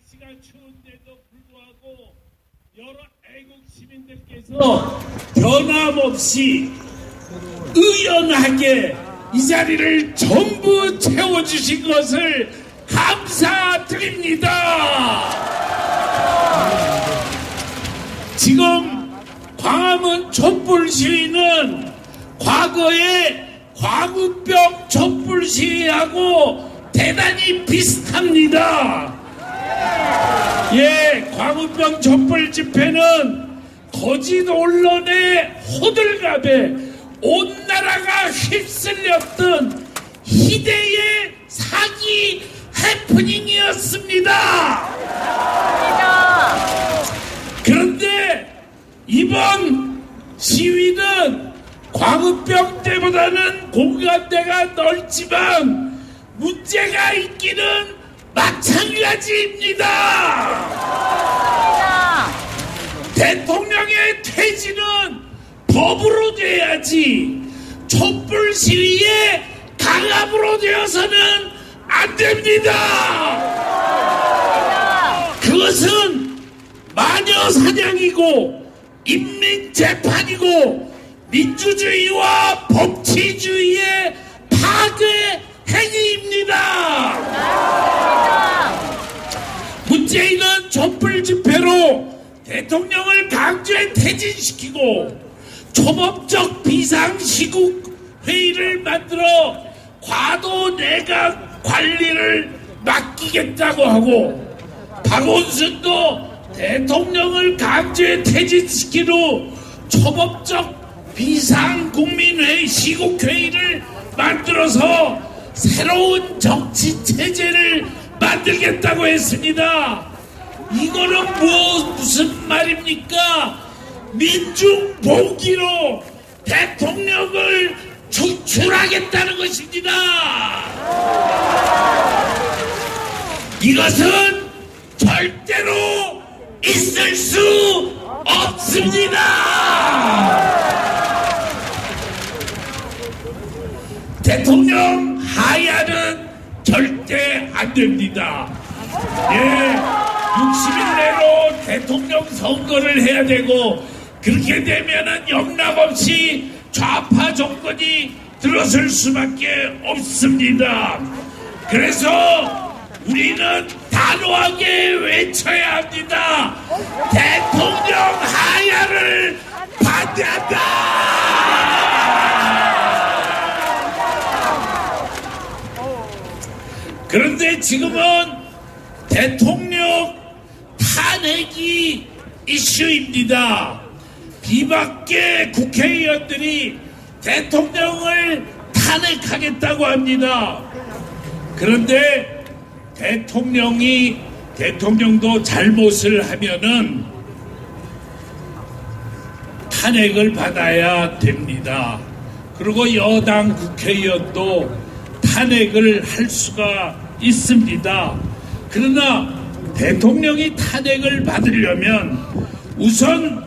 날씨가 추운데도 불구하고 여러 애국 시민들께서 변함없이 의연하게 이 자리를 전부 채워주신 것을 감사드립니다. 지금 광화문 촛불 시위는 과거의 광우병 촛불 시위하고 대단히 비슷합니다. 예, 광우병 촛불 집회는 거짓 언론의 호들갑에 온 나라가 휩쓸렸던 희대의 사기 해프닝이었습니다. 그런데 이번 시위는 광우병 때보다는 공감대가 넓지만 문제가 있기는 마찬가지입니다. 대통령의 퇴진은 법으로 돼야지 촛불 시위에 강압으로 되어서는 안 됩니다. 그것은 마녀 사냥이고 인민재판이고 민주주의와 법치주의의 파괴 행위입니다. 문재인은 촛불 집회로 대통령을 강제 퇴진시키고 초법적 비상시국 회의를 만들어 과도 내각 관리를 맡기겠다고 하고 박원순도 대통령을 강제 퇴진시킨 후 초법적 비상국민회의 시국회의를 만들어서 새로운 정치체제를 만들겠다고 했습니다. 이거는 무슨 말입니까? 민중봉기로 대통령을 추출하겠다는 것입니다. 이것은 절대로 있을 수 없습니다. 대통령 하야는 절대 안 됩니다. 예, 60일 내로 대통령 선거를 해야 되고 그렇게 되면은 영락없이 좌파 정권이 들어설 수밖에 없습니다. 그래서 우리는 단호하게 외쳐야 합니다. 대통령 하야를 반대한다. 그런데 지금은 대통령 탄핵이 이슈입니다. 비박계 국회의원들이 대통령을 탄핵하겠다고 합니다. 그런데 대통령도 잘못을 하면은 탄핵을 받아야 됩니다. 그리고 여당 국회의원도 탄핵을 할 수가 있습니다. 그러나 대통령이 탄핵을 받으려면 우선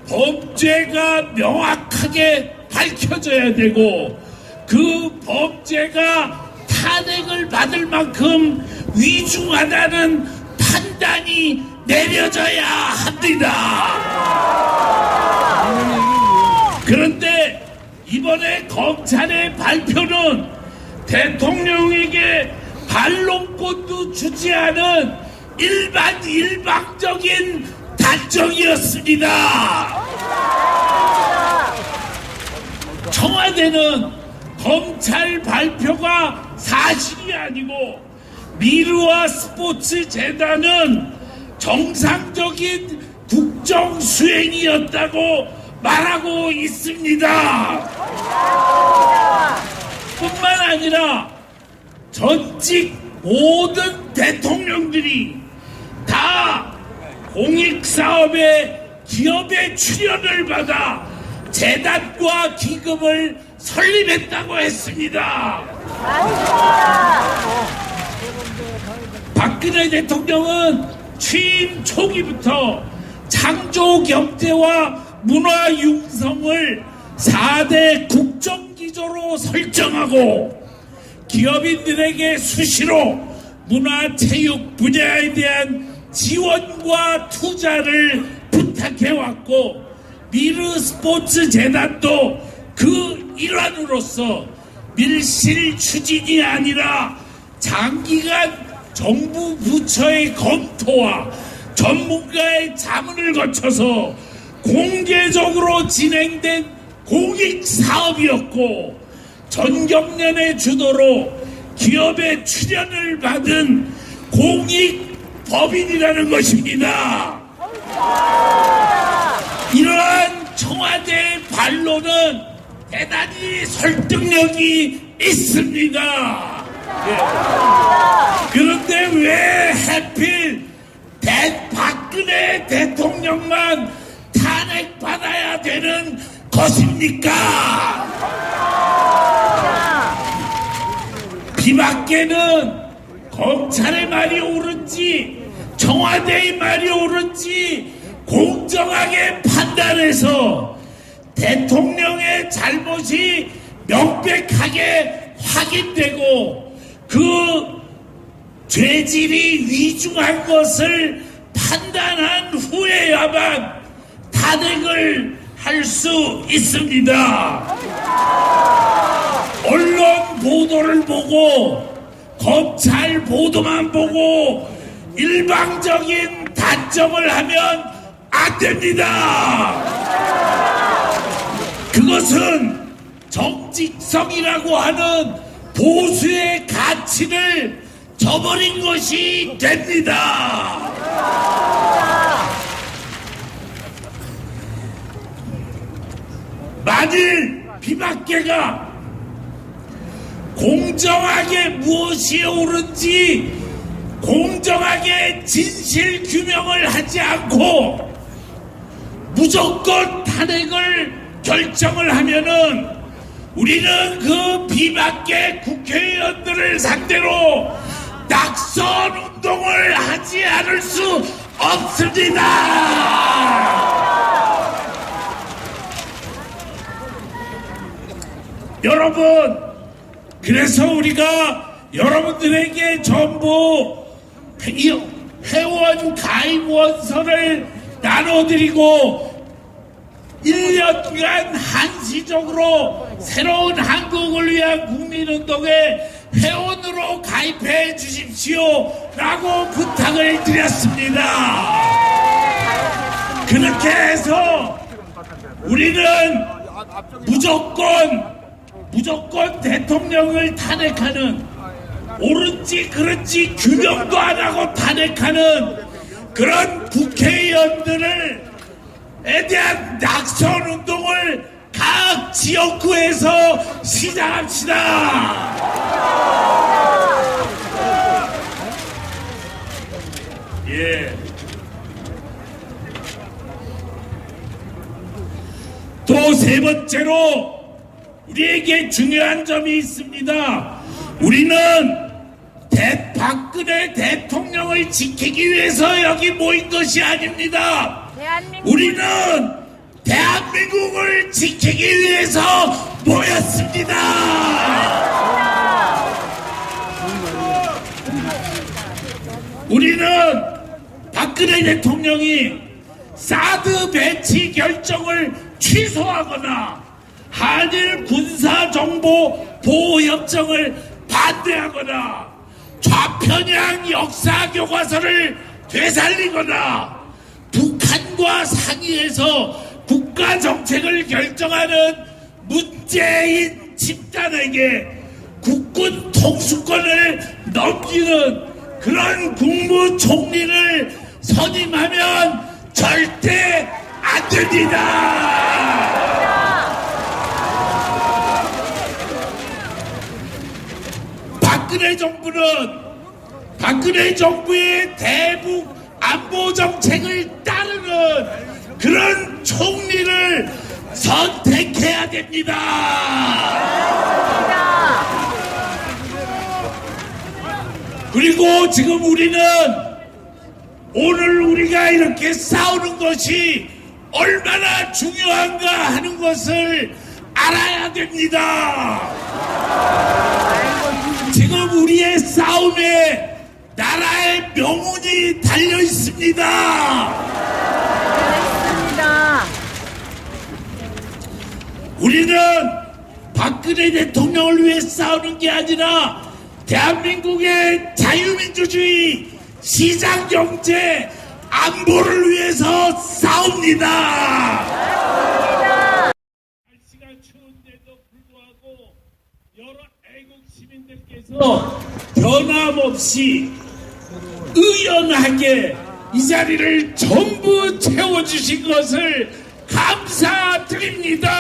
범죄가 명확하게 밝혀져야 되고 그 범죄가 탄핵을 받을 만큼 위중하다는 판단이 내려져야 합니다. 그런데 이번에 검찰의 발표는 대통령에게 반론권도 주지 않은 일방적인 단정이었습니다. 청와대는 검찰 발표가 사실이 아니고 미르와 스포츠 재단은 정상적인 국정 수행이었다고 말하고 있습니다. 뿐만 아니라 전직 모든 대통령들이 다 공익사업에 기업의 출연을 받아 재단과 기금을 설립했다고 했습니다. 박근혜 대통령은 취임 초기부터 창조경제와 문화융성을 4대 국정기조로 설정하고 기업인들에게 수시로 문화체육 분야에 대한 지원과 투자를 부탁해왔고 미르스포츠재단도 그 일환으로서 밀실 추진이 아니라 장기간 정부 부처의 검토와 전문가의 자문을 거쳐서 공개적으로 진행된 공익사업이었고 전경련의 주도로 기업의 출연을 받은 공익법인이라는 것입니다. 이러한 청와대의 반론은 대단히 설득력이 있습니다. 그런데 왜 하필 박근혜 대통령만 탄핵받아야 되는 것입니까? 비박계는 검찰의 말이 옳은지 청와대의 말이 옳은지 공정하게 판단해서 대통령의 잘못이 명백하게 확인되고 그 죄질이 위중한 것을 판단한 후에야만 탄핵을 할 수 있습니다. 언론 보도를 보고 검찰 보도만 보고 일방적인 단정을 하면 안 됩니다. 그것은 정직성이라고 하는 보수의 가치를 저버린 것이 됩니다. 만일 비박계가 공정하게 무엇이 옳은지 공정하게 진실 규명을 하지 않고 무조건 탄핵을 결정을 하면은 우리는 그 비박계 국회의원들을 상대로 낙선 운동을 하지 않을 수 없습니다. 여러분, 그래서 우리가 여러분들에게 전부 회원 가입 원서를 나눠드리고 1년간 한시적으로 새로운 한국을 위한 국민운동에 회원으로 가입해 주십시오 라고 부탁을 드렸습니다. 그렇게 해서 우리는 무조건 대통령을 탄핵하는, 옳은지 그런지 규명도 안 하고 탄핵하는 그런 국회의원들에 대한 낙선 운동을 각 지역구에서 시작합시다. 예. 또 세 번째로 우리에게 중요한 점이 있습니다. 우리는 박근혜 대통령을 지키기 위해서 여기 모인 것이 아닙니다. 우리는 대한민국을 지키기 위해서 모였습니다. 우리는 박근혜 대통령이 사드 배치 결정을 취소하거나 한일 군사정보 보호협정을 반대하거나 좌편향 역사교과서를 되살리거나 북한과 상의해서 국가정책을 결정하는 문재인 집단에게 국군 통수권을 넘기는 그런 국무총리를 선임하면 절대 안 됩니다. 박근혜 정부의 대북 안보 정책을 따르는 그런 총리를 선택해야 됩니다. 그리고 지금 우리는 오늘 우리가 이렇게 싸우는 것이 얼마나 중요한가 하는 것을 알아야 됩니다. 지금 우리의 싸움에 나라의 명운이 달려 있습니다. 우리는 박근혜 대통령을 위해 싸우는 게 아니라 대한민국의 자유민주주의, 시장경제, 안보를 위해서 싸웁니다. 날씨가 추운데도 불구하고 여러 애국 시민들께서 변함없이 의연하게 이 자리를 전부 채워주신 것을 감사드립니다.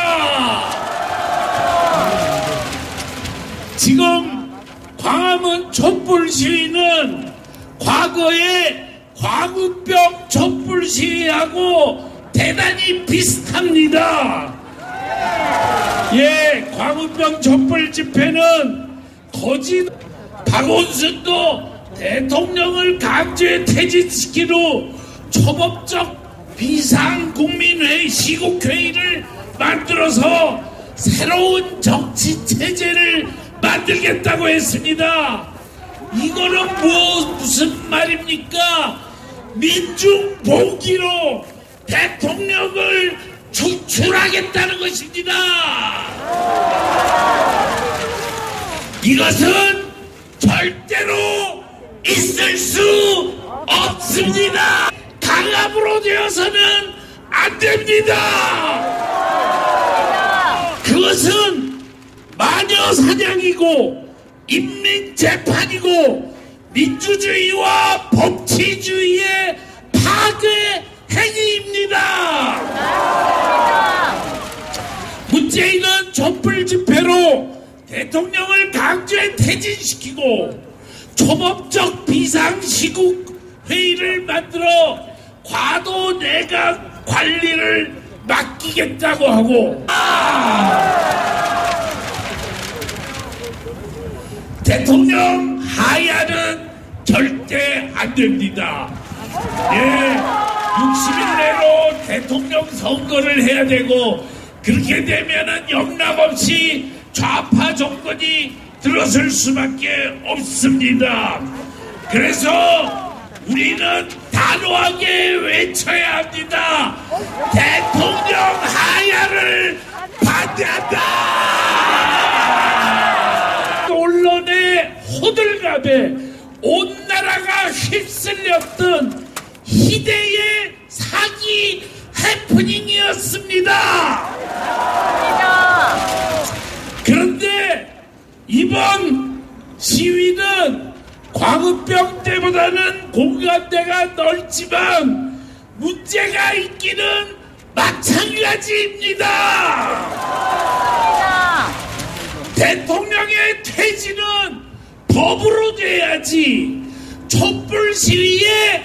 지금 광화문 촛불 시위는 과거에 광우병 촛불 시위하고 대단히 비슷합니다. 예, 광우병 촛불 집회는 거짓 박원순도 대통령을 강제 퇴진시킨 후 초법적 비상국민회의 시국회의를 만들어서 새로운 정치체제를 만들겠다고 했습니다. 이거는 무슨 말입니까? 민중봉기로 대통령을 추출하겠다는 것입니다. 이것은 절대로 있을 수 없습니다. 강압으로 되어서는 안 됩니다. 그것은 마녀 사냥이고 인민재판이고 민주주의와 법치주의의 파괴 행위입니다. 문재인은 촛불 집회로 대통령을 강제 퇴진시키고 초법적 비상시국 회의를 만들어 과도 내각 관리를 맡기겠다고 하고 대통령 하야는 절대 안 됩니다. 예, 60일 내로 대통령 선거를 해야 되고 그렇게 되면은 영락없이 좌파 정권이 들어설 수밖에 없습니다. 그래서 우리는 단호하게 외쳐야 합니다. 대통령 하야를 반대한다. 언론의 호들갑에 온 나라가 휩쓸렸던 희대의 사기 해프닝이었습니다. 그런데 이번 시위는 광우병 때보다는 공감대가 넓지만 문제가 있기는 마찬가지입니다. 대통령의 퇴진은 법으로 돼야지 촛불 시위에